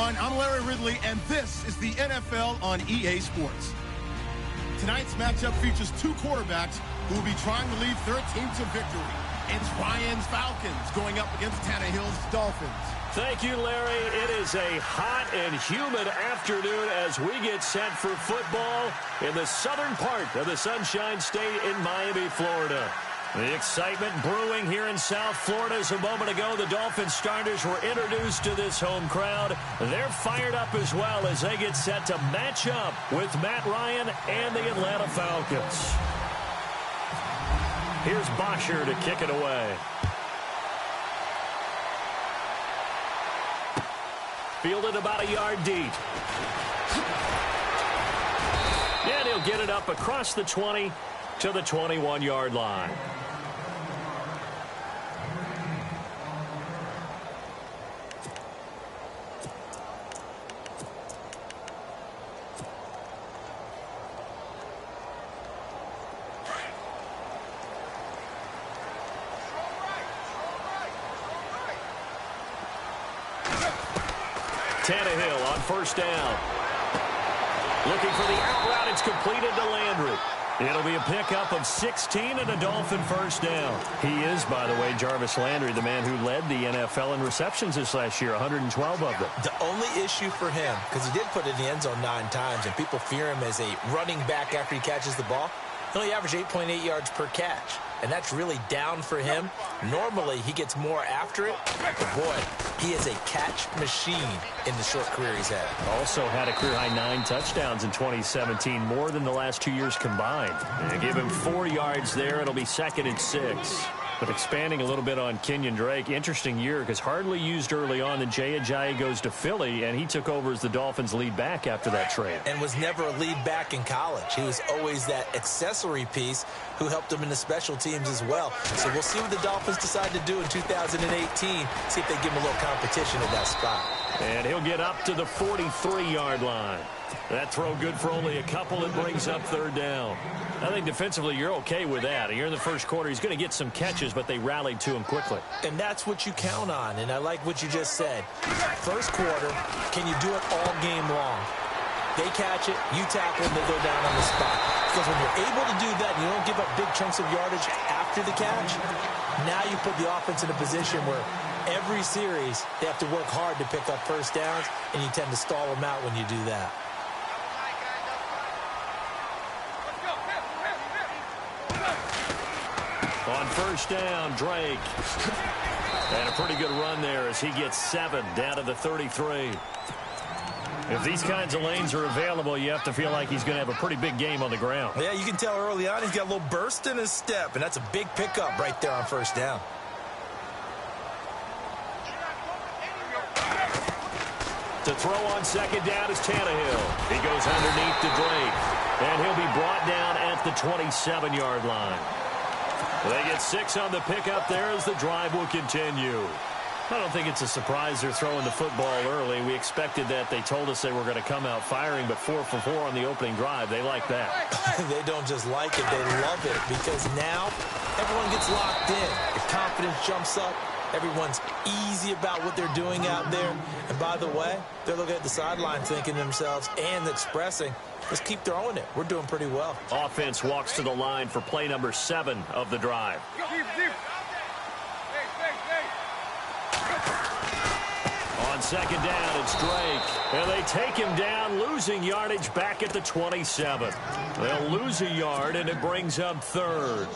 everyone. I'm Larry Ridley, and this is the NFL on EA Sports. Tonight's matchup features two quarterbacks who will be trying to lead their team to victory. It's Ryan's Falcons going up against Tannehill's Dolphins. Thank you, Larry. It is a hot and humid afternoon as we get set for football in the southern part of the Sunshine State in Miami, Florida. The excitement brewing here in South Florida. As a moment ago, the Dolphins starters were introduced to this home crowd. They're fired up as well as they get set to match up with Matt Ryan and the Atlanta Falcons. Here's Bosher to kick it away. Fielded about a yard deep. And he'll get it up across the 20 to the 21-yard line. Tannehill on first down. Looking for the out route. It's completed to Landry. It'll be a pickup of 16 and a Dolphin first down. He is, by the way, Jarvis Landry, the man who led the NFL in receptions this last year, 112 of them. The only issue for him, because he did put it in the end zone 9 times, and people fear him as a running back after he catches the ball, he only averaged 8.8 yards per catch. And that's really down for him. Normally, he gets more after it. But boy, he is a catch machine in the short career he's had. Also had a career-high 9 touchdowns in 2017, more than the last 2 years combined. And give him 4 yards there. It'll be 2nd and 6. But expanding a little bit on Kenyon Drake, interesting year because hardly used early on. Then Jay goes to Philly, and he took over as the Dolphins' lead back after that trade. And was never a lead back in college. He was always that accessory piece who helped him in the special teams as well. So we'll see what the Dolphins decide to do in 2018. See if they give him a little competition at that spot. And he'll get up to the 43-yard line. That throw good for only a couple. It brings up 3rd down. I think defensively you're okay with that. Here in the first quarter, he's going to get some catches, but they rallied to him quickly. And that's what you count on, and I like what you just said. First quarter, can you do it all game long? They catch it, you tackle them, they go down on the spot. Because when you're able to do that, you don't give up big chunks of yardage after the catch, now you put the offense in a position where every series they have to work hard to pick up first downs, and you tend to stall them out when you do that. On first down, Drake. And a pretty good run there as he gets 7 down to the 33. If these kinds of lanes are available, you have to feel like he's going to have a pretty big game on the ground. Yeah, you can tell early on he's got a little burst in his step, and that's a big pickup right there on first down. To throw on second down is Tannehill. He goes underneath to Drake. And he'll be brought down at the 27-yard line. They get 6 on the pickup there as the drive will continue. I don't think it's a surprise they're throwing the football early. We expected that. They told us they were going to come out firing, but 4 for 4 on the opening drive. They like that. They don't just like it, they love it, because now everyone gets locked in. The confidence jumps up. Everyone's easy about what they're doing out there. And by the way, they're looking at the sideline thinking to themselves and expressing, let's keep throwing it. We're doing pretty well. Offense walks to the line for play number 7 of the drive. On second down, it's Drake. And they take him down, losing yardage back at the 27. They'll lose a yard, and it brings up 3rd.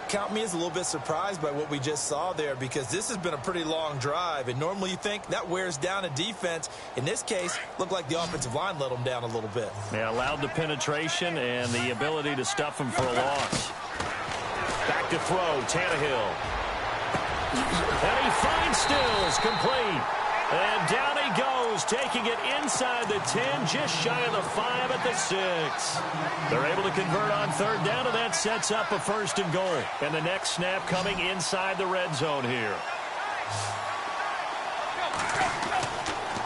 Count me as a little bit surprised by what we just saw there, because this has been a pretty long drive, and normally you think that wears down a defense. In this case, looked like the offensive line let them down a little bit. Yeah, allowed the penetration and the ability to stuff them for a loss. Back to throw, Tannehill. And he finds Stills, complete. And down he goes, taking it inside the 10, just shy of the 5 at the 6. They're able to convert on 3rd down, and that sets up a 1st and goal. And the next snap coming inside the red zone here.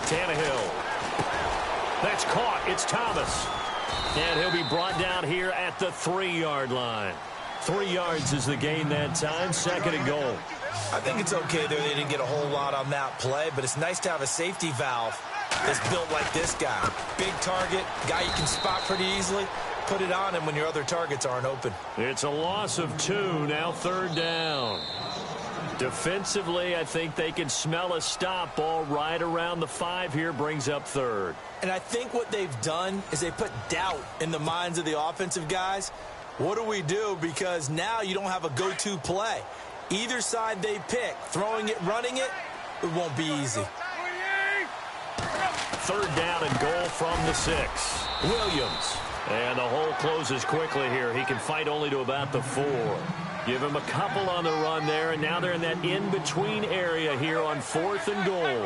Tannehill. That's caught. It's Thomas. And he'll be brought down here at the 3-yard line. 3 yards is the gain that time, 2nd and goal. I think it's okay there. They didn't get a whole lot on that play, but it's nice to have a safety valve that's built like this guy. Big target, guy you can spot pretty easily. Put it on him when your other targets aren't open. It's a loss of 2, now 3rd down. Defensively, I think they can smell a stop. Ball right around the 5 here, brings up 3rd. And I think what they've done is they put doubt in the minds of the offensive guys. What do we do? Because now you don't have a go-to play. Either side they pick, throwing it, running it, it won't be easy. 3rd down and goal from the 6. Williams. And the hole closes quickly here. He can fight only to about the 4. Give him a couple on the run there, and now they're in that in-between area here on 4th and goal.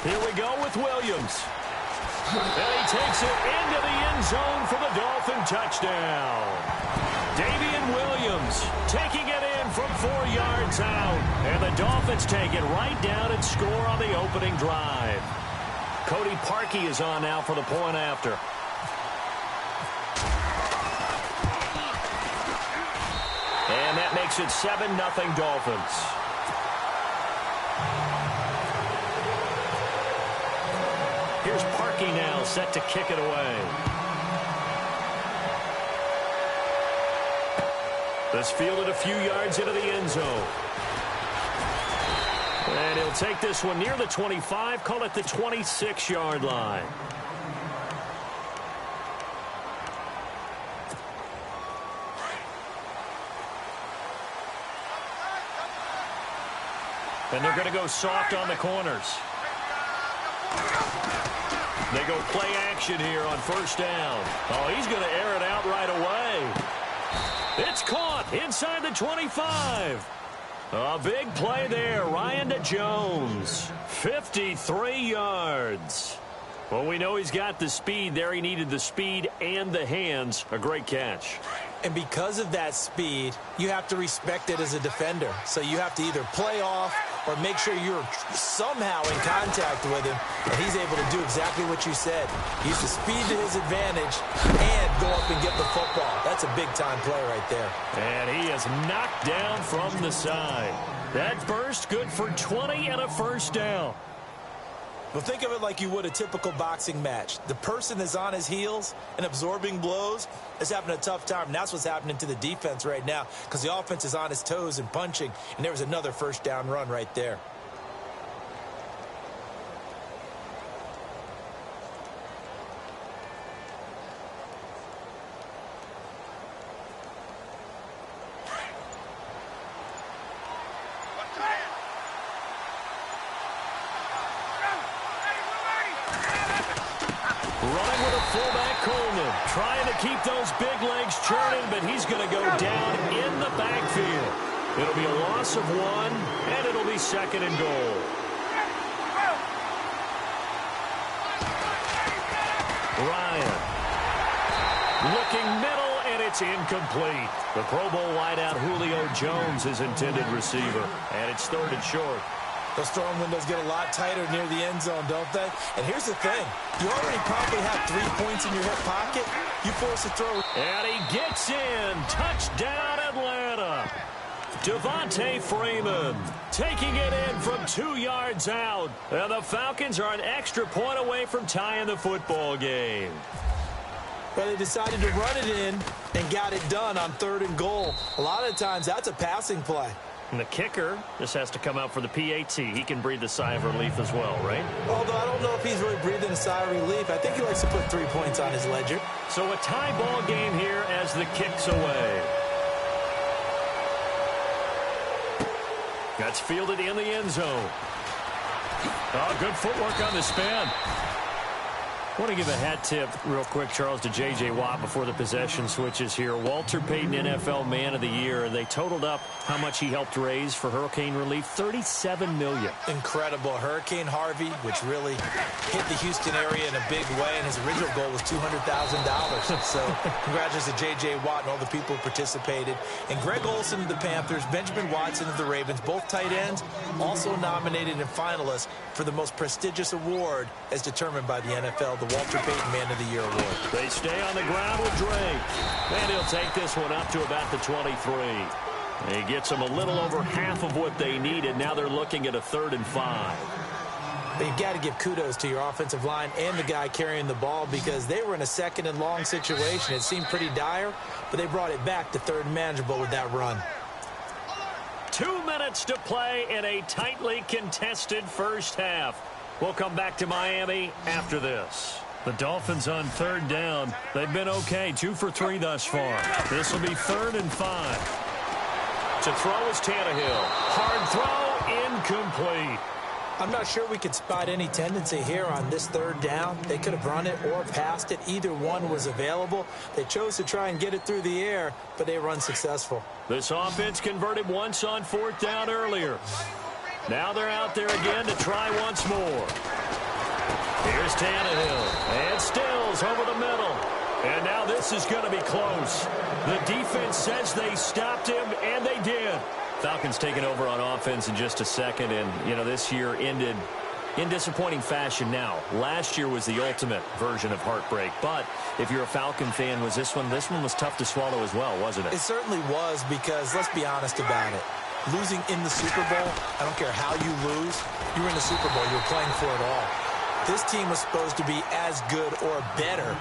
Here we go with Williams. And he takes it into the end zone for the Dolphin touchdown. Davian Williams taking it in from 4 yards out. And the Dolphins take it right down and score on the opening drive. Cody Parkey is on now for the point after. And that makes it 7-0 Dolphins. Here's Parkey now, set to kick it away. This fielded a few yards into the end zone. And he'll take this one near the 25, call it the 26-yard line. And they're going to go soft on the corners. They go play action here on 1st down. Oh, he's going to air it out right away. It's caught inside the 25. A big play there. Ryan to Jones. 53 yards. Well, we know he's got the speed there. He needed the speed and the hands. A great catch. And because of that speed, you have to respect it as a defender. So you have to either play off or make sure you're somehow in contact with him, and he's able to do exactly what you said. Use the speed to his advantage and go up and get the football. That's a big-time play right there. And he is knocked down from the side. That burst good for 20 and a 1st down. Well, think of it like you would a typical boxing match. The person is on his heels and absorbing blows is having a tough time. And that's what's happening to the defense right now because the offense is on his toes and punching. And there was another 1st down run right there. Trying to keep those big legs churning, but he's going to go down in the backfield. It'll be a loss of 1, and it'll be 2nd and goal. Ryan. Looking middle, and it's incomplete. The Pro Bowl wideout Julio Jones is intended receiver, and it's 3rd and short. Those throwing windows get a lot tighter near the end zone, don't they? And here's the thing. You already probably have 3 points in your hip pocket. You force a throw. And he gets in. Touchdown, Atlanta. Devontae Freeman taking it in from 2 yards out. And the Falcons are an extra point away from tying the football game. But they decided to run it in and got it done on 3rd and goal. A lot of times that's a passing play. And the kicker just has to come out for the PAT. He can breathe a sigh of relief as well, right? Although I don't know if he's really breathing a sigh of relief. I think he likes to put 3 points on his ledger. So a tie ball game here as the kick's away. That's fielded in the end zone. Oh, good footwork on the spin. I want to give a hat tip real quick, Charles, to J.J. Watt before the possession switches here. Walter Payton, NFL Man of the Year. They totaled up how much he helped raise for hurricane relief, $37 million. Incredible. Hurricane Harvey, which really hit the Houston area in a big way, and his original goal was $200,000. So congratulations to J.J. Watt and all the people who participated. And Greg Olsen of the Panthers, Benjamin Watson of the Ravens, both tight ends, also nominated and finalists for the most prestigious award as determined by the NFL, the Walter Payton Man of the Year Award. They stay on the ground with Drake. And he'll take this one up to about the 23. He gets them a little over half of what they needed. Now they're looking at a 3rd and 5. But you've got to give kudos to your offensive line and the guy carrying the ball because they were in a second and long situation. It seemed pretty dire, but they brought it back to third and manageable with that run. 2 minutes to play in a tightly contested first half. We'll come back to Miami after this. The Dolphins on third down. They've been okay, 2 for 3 thus far. This will be 3rd and 5. To throw is Tannehill. Hard throw, incomplete. I'm not sure we could spot any tendency here on this third down. They could have run it or passed it. Either one was available. They chose to try and get it through the air, but they were unsuccessful. This offense converted once on 4th down earlier. Now they're out there again to try once more. Here's Tannehill. And Stills over the middle. And now this is going to be close. The defense says they stopped him, and they did. Falcons taking over on offense in just a second, and, you know, this year ended in disappointing fashion now. Last year was the ultimate version of heartbreak, but if you're a Falcon fan, was this one was tough to swallow as well, wasn't it? It certainly was because, let's be honest about it, losing in the Super Bowl, I don't care how you lose, you were in the Super Bowl, you were playing for it all. This team was supposed to be as good or better.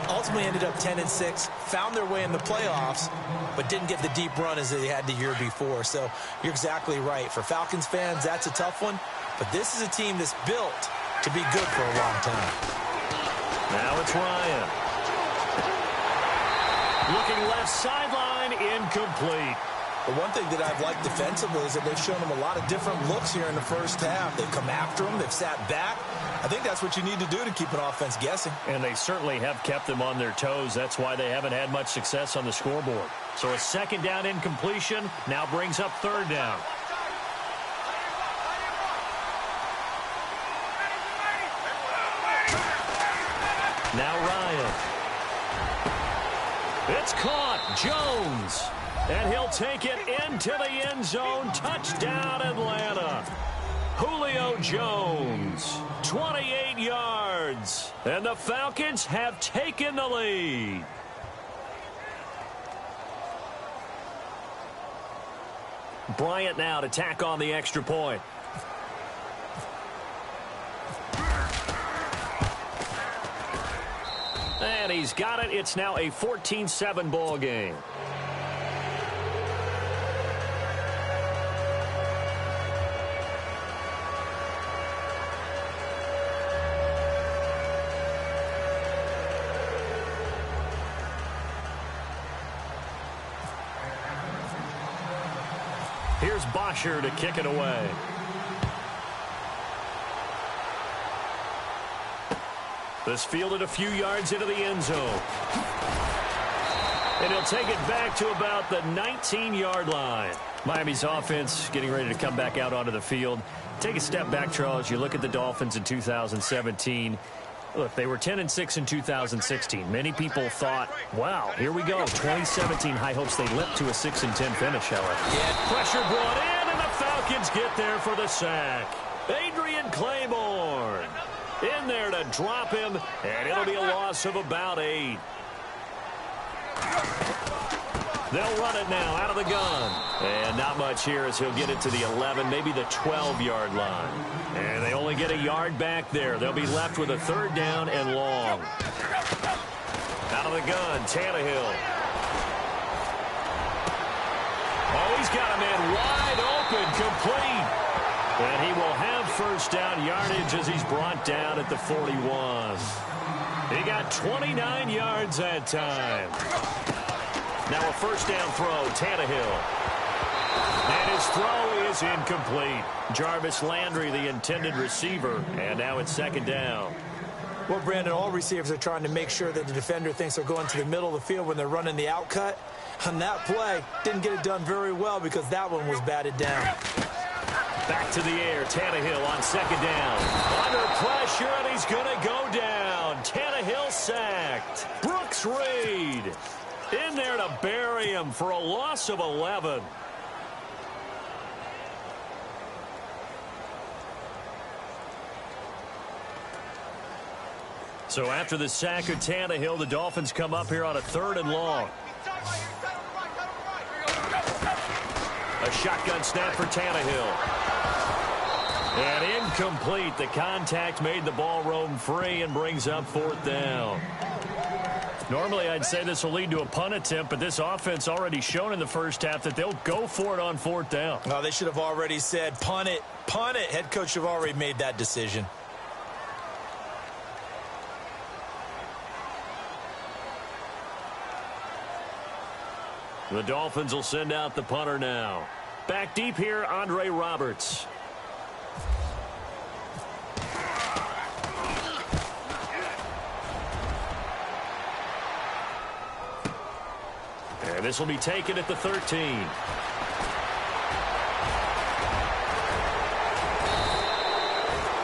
Ultimately ended up 10-6, found their way in the playoffs, but didn't get the deep run as they had the year before. So you're exactly right. For Falcons fans, that's a tough one. But this is a team that's built to be good for a long time. Now it's Ryan. Looking left sideline, incomplete. The one thing that I've liked defensively is that they've shown them a lot of different looks here in the first half. They've come after them. They've sat back. I think that's what you need to do to keep an offense guessing. And they certainly have kept them on their toes. That's why they haven't had much success on the scoreboard. So a 2nd down incompletion now brings up 3rd down. Now Ryan. It's caught. Jones. And he'll take it into the end zone. Touchdown, Atlanta. Julio Jones, 28 yards. And the Falcons have taken the lead. Bryant now to tack on the extra point. And he's got it. It's now a 14-7 ball game. Here's Bosher to kick it away. This fielded a few yards into the end zone. And he'll take it back to about the 19-yard line. Miami's offense getting ready to come back out onto the field. Take a step back, Charles. You look at the Dolphins in 2017. Look, they were 10-6 in 2016. Many people thought, wow, here we go. 2017 high hopes. They leapt to a 6-10 finish, however. Yeah. Pressure brought in, and the Falcons get there for the sack. Adrian Claiborne in there to drop him, and it'll be a loss of about 8. They'll run it now out of the gun. And not much here as he'll get it to the 11, maybe the 12-yard line. And they only get a yard back there. They'll be left with a 3rd down and long. Out of the gun, Tannehill. Oh, he's got a man wide open, complete. And he will have 1st down yardage as he's brought down at the 41. He got 29 yards that time. Now a 1st down throw, Tannehill. And his throw is incomplete. Jarvis Landry, the intended receiver, and now it's 2nd down. Well, Brandon, all receivers are trying to make sure that the defender thinks they're going to the middle of the field when they're running the out cut. On that play, didn't get it done very well because that one was batted down. Back to the air, Tannehill on 2nd down. Under pressure, and he's going to go down. Tannehill sacked. Brooks Reed in there to bury him for a loss of 11. So after the sack of Tannehill, the Dolphins come up here on a 3rd and long. A shotgun snap for Tannehill. And incomplete. The contact made the ball roam free and brings up 4th down. Normally, I'd say this will lead to a punt attempt, but this offense already shown in the first half that they'll go for it on 4th down. Oh, they should have already said, punt it, punt it. Head coach should have already made that decision. The Dolphins will send out the punter now. Back deep here, Andre Roberts. And this will be taken at the 13.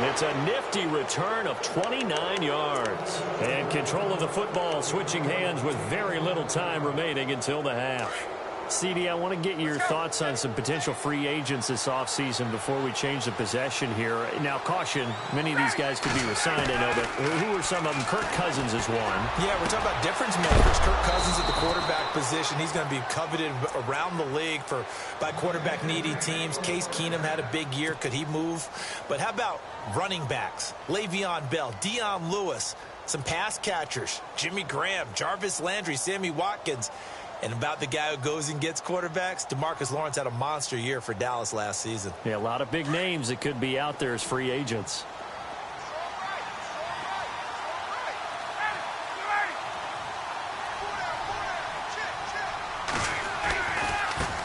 It's a nifty return of 29 yards. And control of the football switching hands with very little time remaining until the half. CD, I want to get your thoughts on some potential free agents this offseason before we change the possession here. Now, caution, many of these guys could be resigned, I know, but who are some of them? Kirk Cousins is one. Yeah, we're talking about difference makers. Kirk Cousins at the quarterback position. He's going to be coveted around the league by quarterback-needy teams. Case Keenum had a big year. Could he move? But how about running backs? Le'Veon Bell, Dion Lewis, some pass catchers, Jimmy Graham, Jarvis Landry, Sammy Watkins. And about the guy who goes and gets quarterbacks, DeMarcus Lawrence had a monster year for Dallas last season. Yeah, a lot of big names that could be out there as free agents.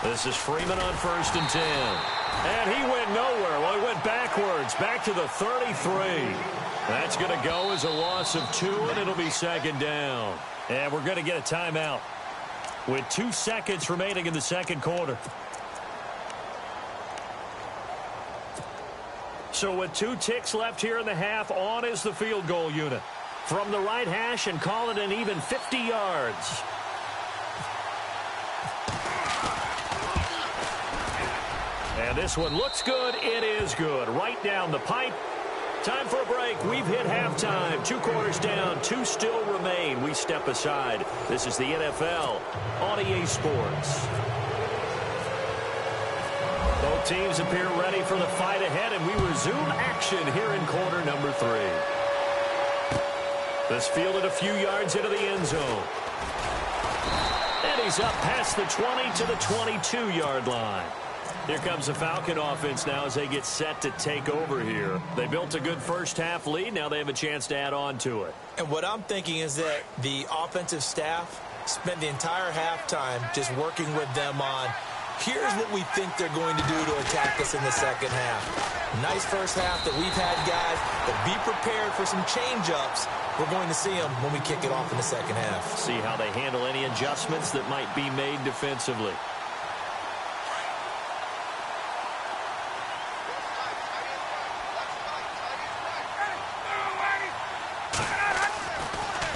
This is Freeman on 1st and 10. And he went nowhere. Well, he went backwards, back to the 33. That's going to go as a loss of 2, and it'll be 2nd down. And we're going to get a timeout with 2 seconds remaining in the second quarter. So with 2 ticks left here in the half, on is the field goal unit. From the right hash and call it an even 50 yards. And this one looks good. It is good. Right down the pipe. Time for a break. We've hit halftime. 2 quarters down. 2 still remain. We step aside. This is the NFL on EA Sports. Both teams appear ready for the fight ahead, and we resume action here in quarter number 3. This fielded a few yards into the end zone. And he's up past the 20 to the 22-yard line. Here comes the Falcon offense now as they get set to take over here. They built a good first half lead. Now they have a chance to add on to it. And what I'm thinking is that the offensive staff spent the entire halftime just working with them on, here's what we think they're going to do to attack us in the second half. Nice first half that we've had, guys, but be prepared for some change-ups. We're going to see them when we kick it off in the second half. See how they handle any adjustments that might be made defensively.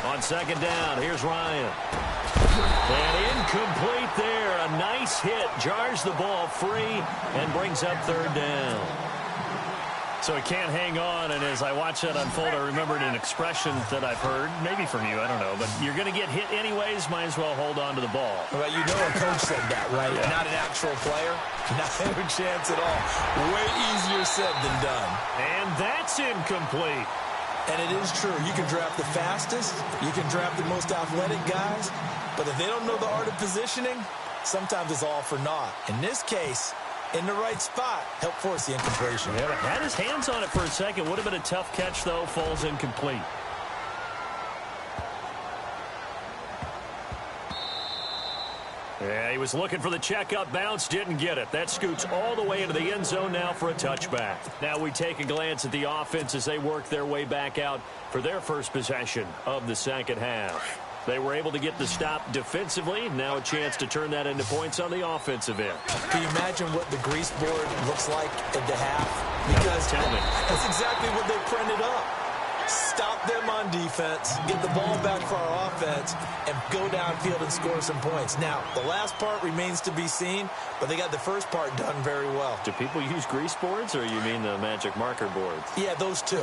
On 2nd down, here's Ryan. And incomplete there. A nice hit. Jars the ball free and brings up 3rd down. So he can't hang on, and as I watch that unfold, I remembered an expression that I've heard, maybe from you, I don't know, but you're going to get hit anyways, might as well hold on to the ball. Well, you know a coach said that, right? Yeah. Not an actual player. Not a chance at all. Way easier said than done. And that's incomplete. And it is true. You can draft the fastest. You can draft the most athletic guys. But if they don't know the art of positioning, sometimes it's all for naught. In this case, in the right spot, help force the incompletion. Yeah, had his hands on it for a second. Would have been a tough catch, though. Falls incomplete. Yeah, he was looking for the checkup bounce, didn't get it. That scoots all the way into the end zone now for a touchback. Now we take a glance at the offense as they work their way back out for their first possession of the second half. They were able to get the stop defensively. Now a chance to turn that into points on the offensive end. Can you imagine what the grease board looks like at the half? Because tell me. That's exactly what they printed up. Stop them on defense, get the ball back for our offense, and go downfield and score some points. Now, the last part remains to be seen, but they got the first part done very well. Do people use grease boards, or you mean the magic marker boards? Yeah, those two.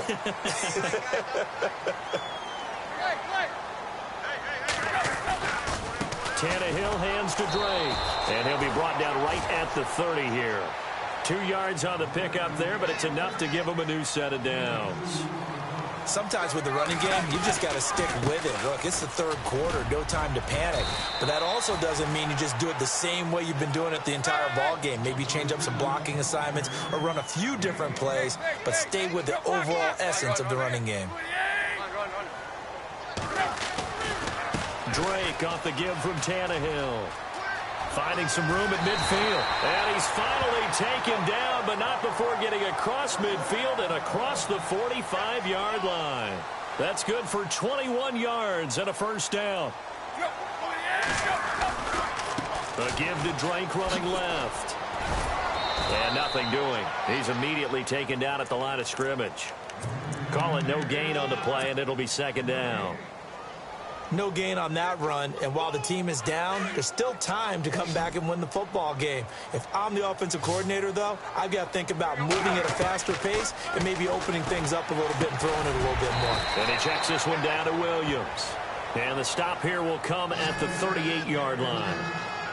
Tannehill hands to Drake, and he'll be brought down right at the 30 here. 2 yards on the pickup there, but it's enough to give them a new set of downs. Sometimes with the running game, you just got to stick with it. Look, it's the third quarter, no time to panic. But that also doesn't mean you just do it the same way you've been doing it the entire ball game. Maybe change up some blocking assignments or run a few different plays, but stay with the overall essence of the running game. Drake off the give from Tannehill. Finding some room at midfield. And he's finally taken down, but not before getting across midfield and across the 45-yard line. That's good for 21 yards and a first down. A give to Drake running left. And nothing doing. He's immediately taken down at the line of scrimmage. Call it no gain on the play, and it'll be second down. No gain on that run, and while the team is down, there's still time to come back and win the football game. If I'm the offensive coordinator, though, I've got to think about moving at a faster pace and maybe opening things up a little bit and throwing it a little bit more. And he checks this one down to Williams. And the stop here will come at the 38-yard line.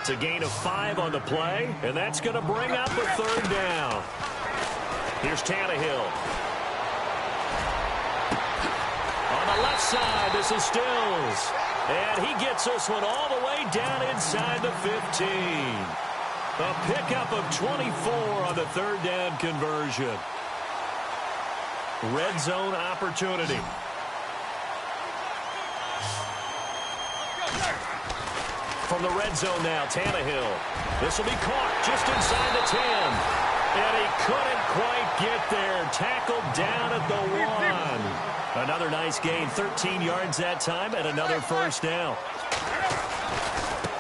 It's a gain of 5 on the play, and that's going to bring up a third down. Here's Tannehill. On the left side, this is Stills. And he gets this one all the way down inside the 15. A pickup of 24 on the third down conversion. Red zone opportunity. From the red zone now, Tannehill. This will be caught just inside the 10. And he couldn't quite get there. Tackled down at the 1. Another nice gain, 13 yards that time, and another first down.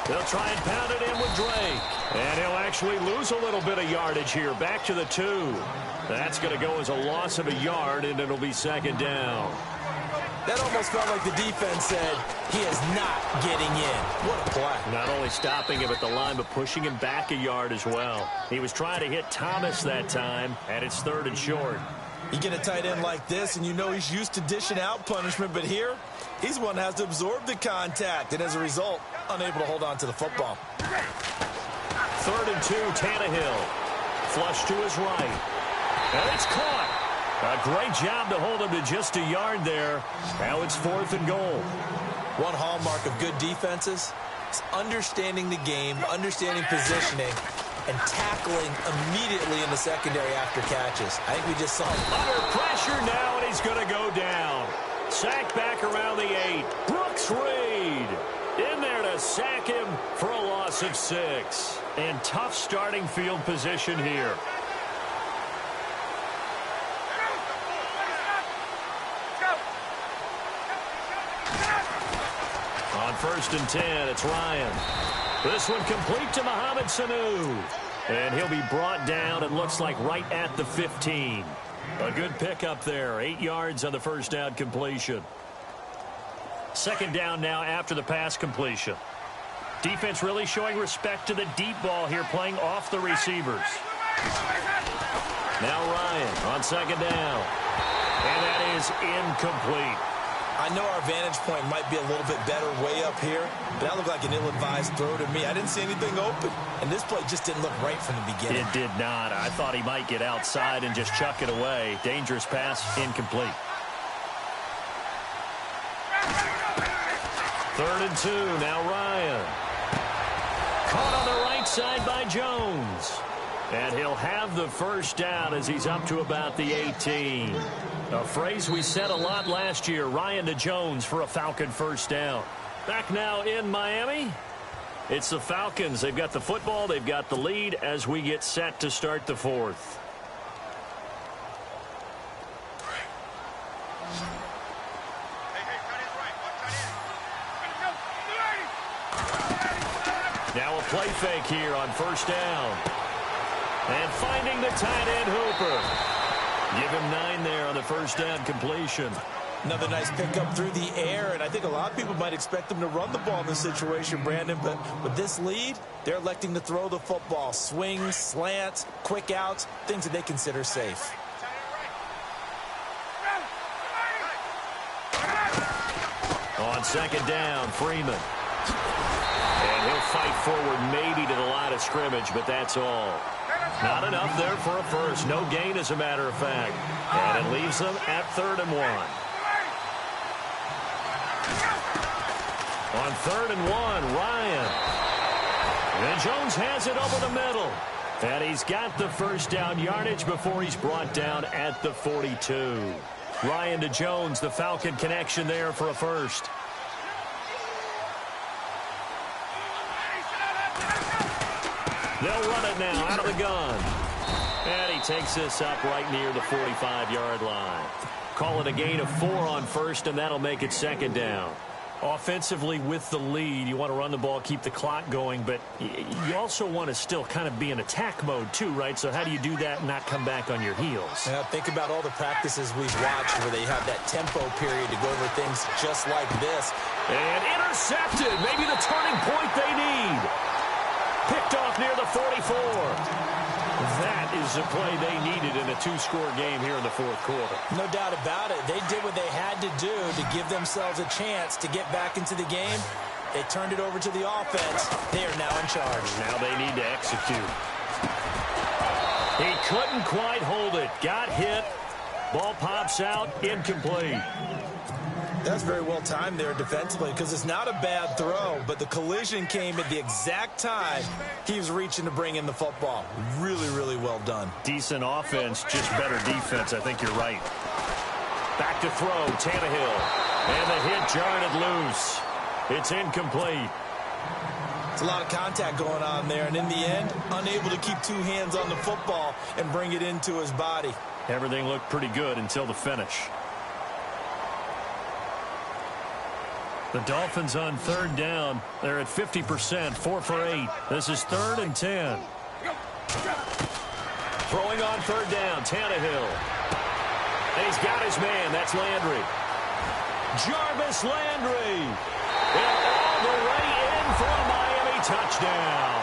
They'll try and pound it in with Drake. And he'll actually lose a little bit of yardage here, back to the 2. That's going to go as a loss of a yard, and it'll be second down. That almost felt like the defense said, he is not getting in. What a play. Not only stopping him at the line, but pushing him back a yard as well. He was trying to hit Thomas that time, and it's 3rd and short. You get a tight end like this, and you know he's used to dishing out punishment, but here, he's one that has to absorb the contact, and as a result, unable to hold on to the football. 3rd and 2, Tannehill. Flush to his right. And it's caught. A great job to hold him to just a yard there. Now it's 4th and goal. One hallmark of good defenses is understanding the game, understanding positioning, and tackling immediately in the secondary after catches. I think we just saw him. Under pressure now, and he's going to go down. Sacked back around the 8. Brooks Reed in there to sack him for a loss of 6. And tough starting field position here. On 1st and 10, it's Ryan. This one complete to Mohamed Sanu. And he'll be brought down, it looks like, right at the 15. A good pickup there. 8 yards on the first down completion. Second down now after the pass completion. Defense really showing respect to the deep ball here, playing off the receivers. Now Ryan on second down. And that is incomplete. I know our vantage point might be a little bit better way up here, but that looked like an ill-advised throw to me. I didn't see anything open, and this play just didn't look right from the beginning. It did not. I thought he might get outside and just chuck it away. Dangerous pass, incomplete. 3rd and 2, now Ryan. Caught on the right side by Jones. And he'll have the first down as he's up to about the 18. A phrase we said a lot last year, Ryan to Jones for a Falcon first down. Back now in Miami, it's the Falcons. They've got the football, they've got the lead as we get set to start the 4th. Now a play fake here on first down. And finding the tight end Hooper. Give him 9 there on the first down completion. Another nice pickup through the air, and I think a lot of people might expect them to run the ball in this situation, Brandon, but with this lead, they're electing to throw the football. Swings, slants, quick outs, things that they consider safe. On second down, Freeman. And he'll fight forward maybe to the line of scrimmage, but that's all. Not enough there for a first. No gain, as a matter of fact. And it leaves them at 3rd and 1. On 3rd and 1, Ryan. And Jones has it over the middle. And he's got the first down yardage before he's brought down at the 42. Ryan to Jones, the Falcon connection there for a first. They'll run it now out of the gun. And he takes this up right near the 45-yard line. Call it a gain of 4 on first, and that'll make it 2nd down. Offensively, with the lead, you want to run the ball, keep the clock going, but you also want to still kind of be in attack mode too, right? So how do you do that and not come back on your heels? Yeah, think about all the practices we've watched where they have that tempo period to go over things just like this. And intercepted. Maybe the turning point they need. Picked off near the 44. That is the play they needed in a 2-score game here in the 4th quarter. No doubt about it. They did what they had to do to give themselves a chance to get back into the game. They turned it over to the offense. They are now in charge. Now they need to execute. He couldn't quite hold it. Got hit. Ball pops out. Incomplete. That's very well timed there defensively because it's not a bad throw, but the collision came at the exact time he was reaching to bring in the football. Really, really well done. Decent offense, just better defense. I think you're right. Back to throw, Tannehill. And the hit jarred it loose. It's incomplete. It's a lot of contact going on there, and in the end, unable to keep 2 hands on the football and bring it into his body. Everything looked pretty good until the finish. The Dolphins on 3rd down. They're at 50%, 4 for 8. This is 3rd and 10. Throwing on 3rd down, Tannehill. And he's got his man. That's Landry. Jarvis Landry. And all the way in for a Miami touchdown.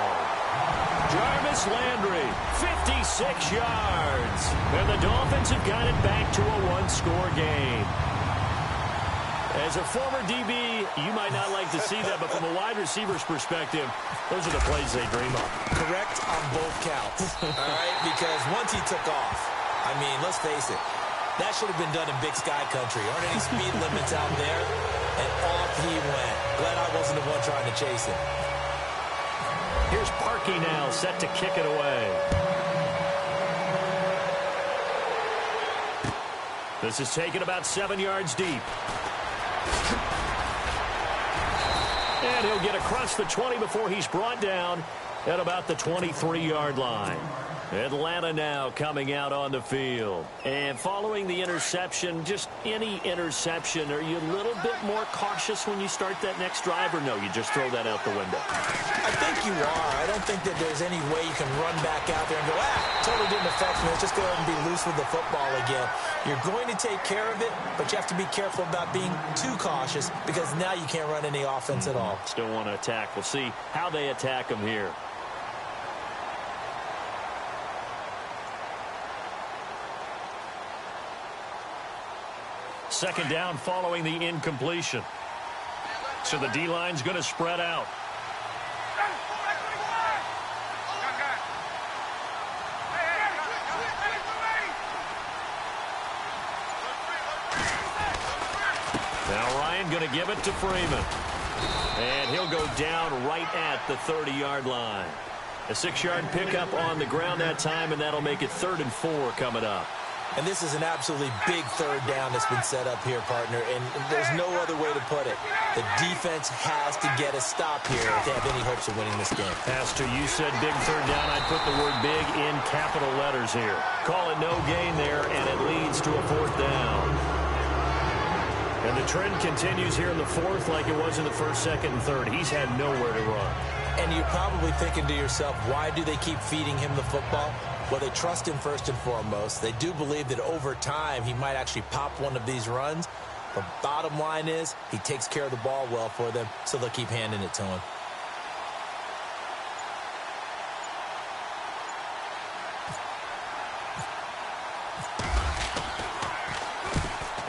Jarvis Landry, 56 yards. And the Dolphins have got it back to a 1-score game. As a former DB, you might not like to see that, but from a wide receiver's perspective, those are the plays they dream of. Correct on both counts, all right? Because once he took off, I mean, let's face it, that should have been done in Big Sky Country. Aren't any speed limits out there? And off he went. Glad I wasn't the one trying to chase him. Here's Parkey now, set to kick it away. This is taken about 7 yards deep. And he'll get across the 20 before he's brought down at about the 23-yard line. Atlanta now coming out on the field. And following the interception, just any interception, are you a little bit more cautious when you start that next drive, or no, you just throw that out the window? I think you are. I don't think that there's any way you can run back out there and go, totally didn't affect me. Let's just go ahead and be loose with the football again. You're going to take care of it, but you have to be careful about being too cautious because now you can't run any offense at all. Still want to attack. We'll see how they attack him here. Second down following the incompletion. So the D-line's going to spread out. Now Ryan going to give it to Freeman. And he'll go down right at the 30-yard line. A 6-yard pickup on the ground that time, and that'll make it 3rd and 4 coming up. And this is an absolutely big 3rd down that's been set up here, partner, and there's no other way to put it. The defense has to get a stop here if they have any hopes of winning this game. Pastor, you said big 3rd down. I'd put the word big in capital letters here. Call it no gain there, and it leads to a 4th down. And the trend continues here in the 4th like it was in the 1st, 2nd, and 3rd. He's had nowhere to run. And you're probably thinking to yourself, why do they keep feeding him the football? Well, they trust him first and foremost. They do believe that over time he might actually pop one of these runs. But bottom line is he takes care of the ball well for them, so they'll keep handing it to him.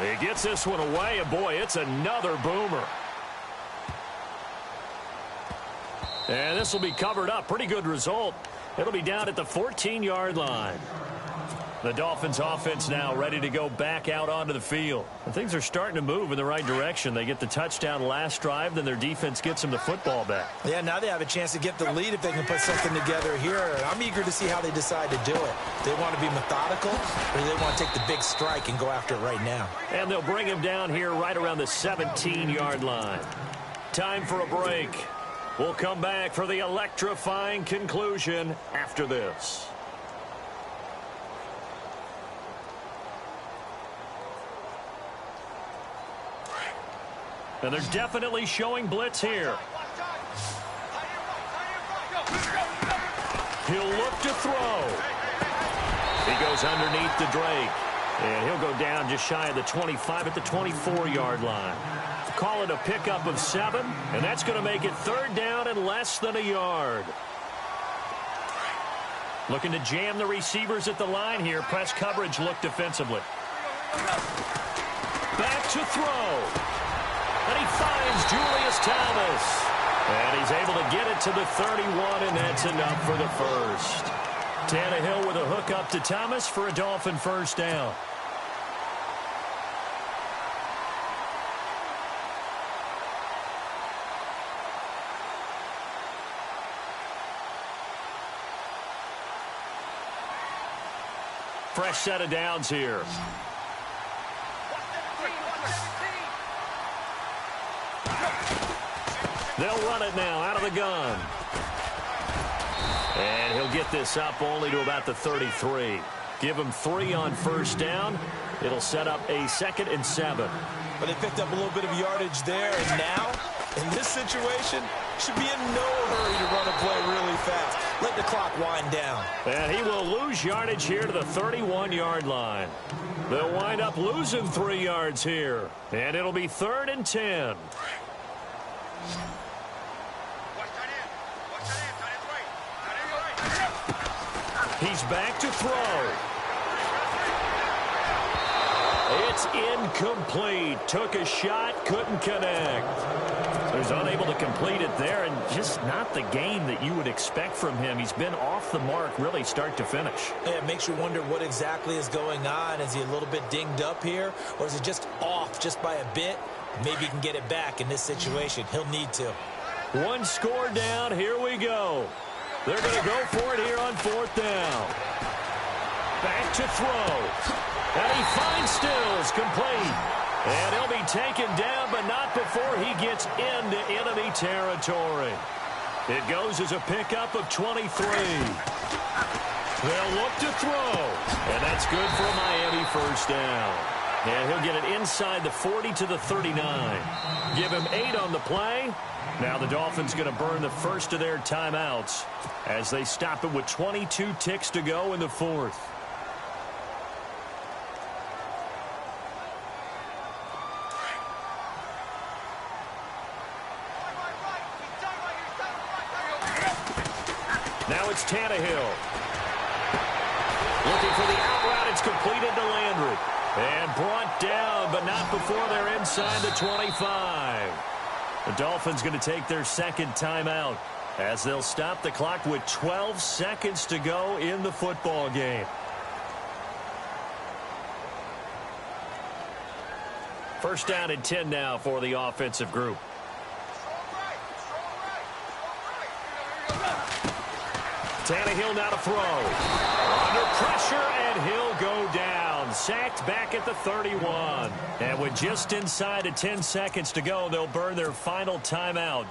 He gets this one away, and boy, it's another boomer. And this will be covered up. Pretty good result. It'll be down at the 14-yard line. The Dolphins offense now ready to go back out onto the field. And things are starting to move in the right direction. They get the touchdown last drive, then their defense gets them the football back. Yeah, now they have a chance to get the lead if they can put something together here. I'm eager to see how they decide to do it. They want to be methodical, or do they want to take the big strike and go after it right now? And they'll bring him down here right around the 17-yard line. Time for a break. We'll come back for the electrifying conclusion after this. And they're definitely showing blitz here. He'll look to throw. He goes underneath to Drake. And he'll go down just shy of the 25 at the 24-yard line. Call it a pickup of 7, and that's going to make it 3rd down and less than a yard. Looking to jam the receivers at the line here. Press coverage look defensively. Back to throw. And he finds Julius Thomas. And he's able to get it to the 31, and that's enough for the first. Tannehill with a hook up to Thomas for a Dolphin first down. Fresh set of downs here. They'll run it now out of the gun. And he'll get this up only to about the 33. Give him 3 on first down. It'll set up a 2nd and 7. But they picked up a little bit of yardage there, and now, in this situation, should be in no hurry to run a play really fast. Let the clock wind down. And he will lose yardage here to the 31-yard line. They'll wind up losing 3 yards here. And it'll be 3rd and 10. He's back to throw. It's incomplete. Took a shot, couldn't connect. So he's unable to complete it there, and just not the game that you would expect from him. He's been off the mark really start to finish. Yeah, it makes you wonder what exactly is going on. Is he a little bit dinged up here, or is it just off just by a bit? Maybe he can get it back in this situation. He'll need to. 1 score down. Here we go. They're going to go for it here on 4th down. Back to throw. And he finds Stills complete. And he'll be taken down, but not before he gets into enemy territory. It goes as a pickup of 23. They'll look to throw. And that's good for a Miami first down. And he'll get it inside the 40 to the 39. Give him 8 on the play. Now the Dolphins going to burn the first of their timeouts as they stop it with 22 ticks to go in the 4th. Now it's Tannehill. Looking for the out route. It's completed to Landry. And brought down, but not before they're inside the 25. The Dolphins going to take their 2nd timeout as they'll stop the clock with 12 seconds to go in the football game. First down and 10 now for the offensive group. Tannehill now to throw. Under pressure, and he'll go down. Sacked back at the 31. And with just inside of 10 seconds to go, they'll burn their final timeout.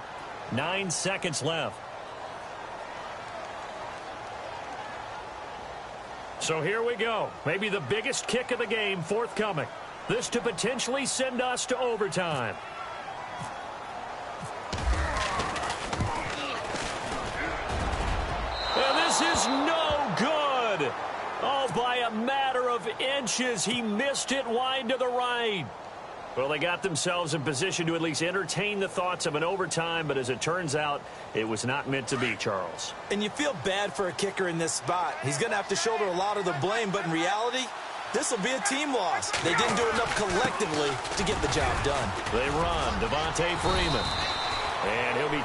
9 seconds left. So here we go. Maybe the biggest kick of the game forthcoming. This to potentially send us to overtime. And this is no good. Oh, by a matter of inches, he missed it wide to the right. Well, they got themselves in position to at least entertain the thoughts of an overtime, but as it turns out, it was not meant to be, Charles. And you feel bad for a kicker in this spot. He's going to have to shoulder a lot of the blame, but in reality, this will be a team loss. They didn't do enough collectively to get the job done. They run. Devontae Freeman. And he'll be